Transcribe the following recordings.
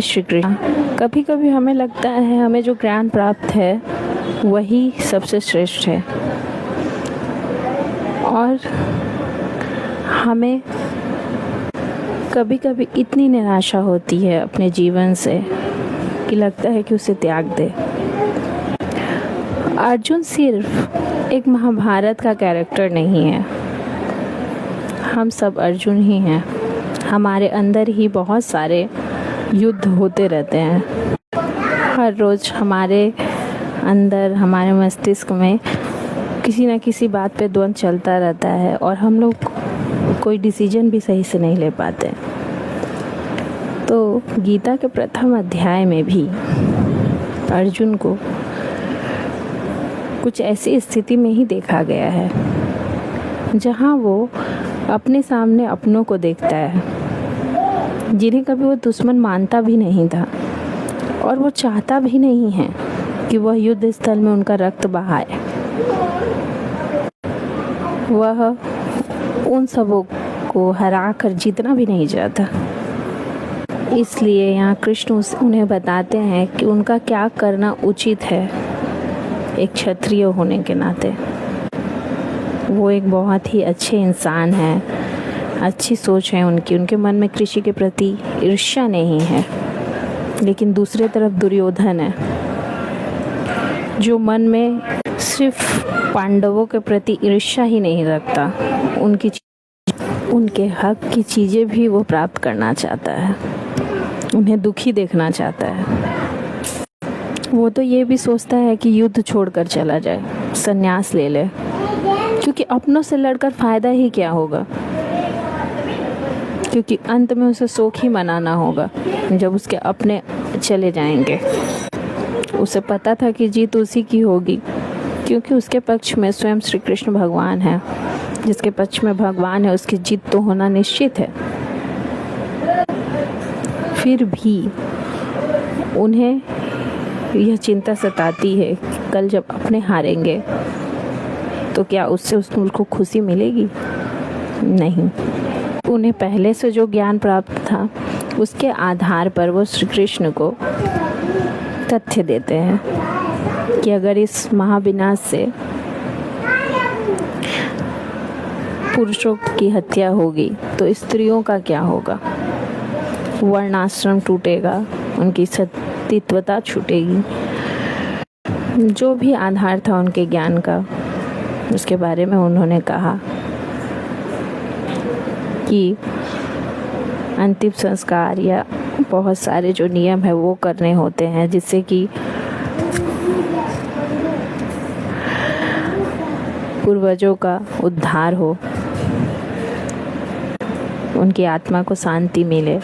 श्री कृष्ण। कभी कभी हमें लगता है हमें जो ज्ञान प्राप्त है वही सबसे श्रेष्ठ है, और हमें कभी कभी इतनी निराशा होती है अपने जीवन से कि लगता है कि उसे त्याग दे। अर्जुन सिर्फ एक महाभारत का कैरेक्टर नहीं है, हम सब अर्जुन ही हैं। हमारे अंदर ही बहुत सारे युद्ध होते रहते हैं। हर रोज़ हमारे अंदर, हमारे मस्तिष्क में किसी न किसी बात पे द्वंद्व चलता रहता है और हम लोग कोई डिसीजन भी सही से नहीं ले पाते। तो गीता के प्रथम अध्याय में भी अर्जुन को कुछ ऐसी स्थिति में ही देखा गया है जहाँ वो अपने सामने अपनों को देखता है जिन्हें कभी वो दुश्मन मानता भी नहीं था, और वो चाहता भी नहीं है कि वह युद्ध स्थल में उनका रक्त बहाए। वह उन सबों को हरा कर जीतना भी नहीं चाहता। इसलिए यहाँ कृष्ण उन्हें बताते हैं कि उनका क्या करना उचित है एक क्षत्रिय होने के नाते। वो एक बहुत ही अच्छे इंसान हैं, अच्छी सोच है उनके मन में कृषि के प्रति ईर्ष्या नहीं है। लेकिन दूसरे तरफ दुर्योधन है जो मन में सिर्फ पांडवों के प्रति ईर्ष्या ही नहीं रखता, उनके हक की चीज़ें भी वो प्राप्त करना चाहता है, उन्हें दुखी देखना चाहता है। वो तो ये भी सोचता है कि युद्ध छोड़कर चला जाए, संन्यास ले ले, क्योंकि अपनों से लड़कर फ़ायदा ही क्या होगा, क्योंकि अंत में उसे शोक ही मनाना होगा जब उसके अपने चले जाएंगे। उसे पता था कि जीत उसी की होगी, क्योंकि उसके पक्ष में स्वयं श्री कृष्ण भगवान है। जिसके पक्ष में भगवान है उसकी जीत तो होना निश्चित है। फिर भी उन्हें यह चिंता सताती है कि कल जब अपने हारेंगे तो क्या उससे उनको खुशी मिलेगी? नहीं। उन्हें पहले से जो ज्ञान प्राप्त था उसके आधार पर वो श्री कृष्ण को तथ्य देते हैं कि अगर इस महाविनाश से पुरुषों की हत्या होगी तो स्त्रियों का क्या होगा? वर्णाश्रम टूटेगा, उनकी सतीत्वता छूटेगी। जो भी आधार था उनके ज्ञान का, उसके बारे में उन्होंने कहा कि अंतिम संस्कार या बहुत सारे जो नियम है वो करने होते हैं जिससे कि पूर्वजों का उद्धार हो, उनकी आत्मा को शांति मिले।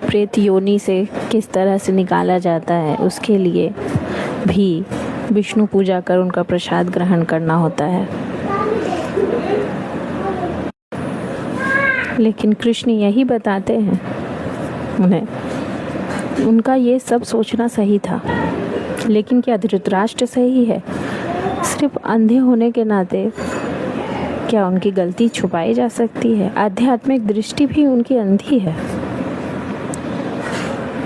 प्रेत योनि से किस तरह से निकाला जाता है उसके लिए भी विष्णु पूजा कर उनका प्रसाद ग्रहण करना होता है। लेकिन कृष्ण यही बताते हैं उन्हें, उनका ये सब सोचना सही था। लेकिन क्या धृतराष्ट्र सही है? सिर्फ अंधे होने के नाते क्या उनकी गलती छुपाई जा सकती है? आध्यात्मिक दृष्टि भी उनकी अंधी है।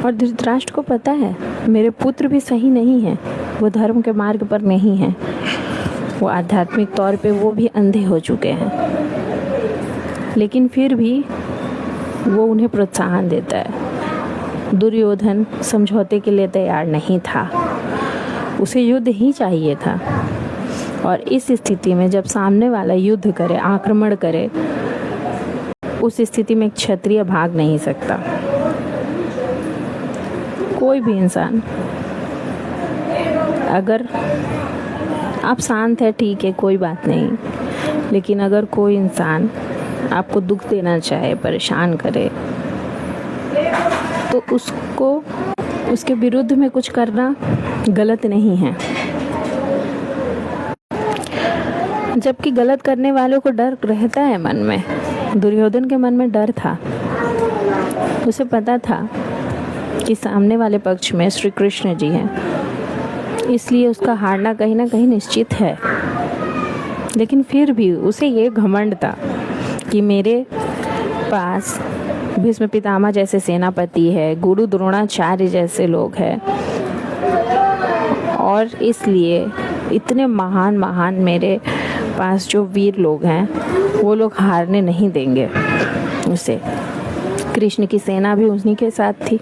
और धृतराष्ट्र को पता है मेरे पुत्र भी सही नहीं हैं, वो धर्म के मार्ग पर नहीं हैं, वो आध्यात्मिक तौर पे वो भी अंधे हो चुके हैं। लेकिन फिर भी वो उन्हें प्रोत्साहन देता है। दुर्योधन समझौते के लिए तैयार नहीं था, उसे युद्ध ही चाहिए था। और इस स्थिति में जब सामने वाला युद्ध करे, आक्रमण करे, उस स्थिति में एक क्षत्रिय भाग नहीं सकता। कोई भी इंसान, अगर आप शांत है ठीक है कोई बात नहीं, लेकिन अगर कोई इंसान आपको दुख देना चाहे, परेशान करे, तो उसको उसके विरुद्ध में कुछ करना गलत नहीं है। जबकि गलत करने वालों को डर रहता है मन में। दुर्योधन के मन में डर था, उसे पता था कि सामने वाले पक्ष में श्री कृष्ण जी हैं, इसलिए उसका हारना कहीं ना कहीं निश्चित है। लेकिन फिर भी उसे ये घमंड था कि मेरे पास भीष्म पितामह जैसे सेनापति है, गुरु द्रोणाचार्य जैसे लोग हैं, और इसलिए इतने महान महान मेरे पास जो वीर लोग हैं वो लोग हारने नहीं देंगे उसे। कृष्ण की सेना भी उन्हीं के साथ थी।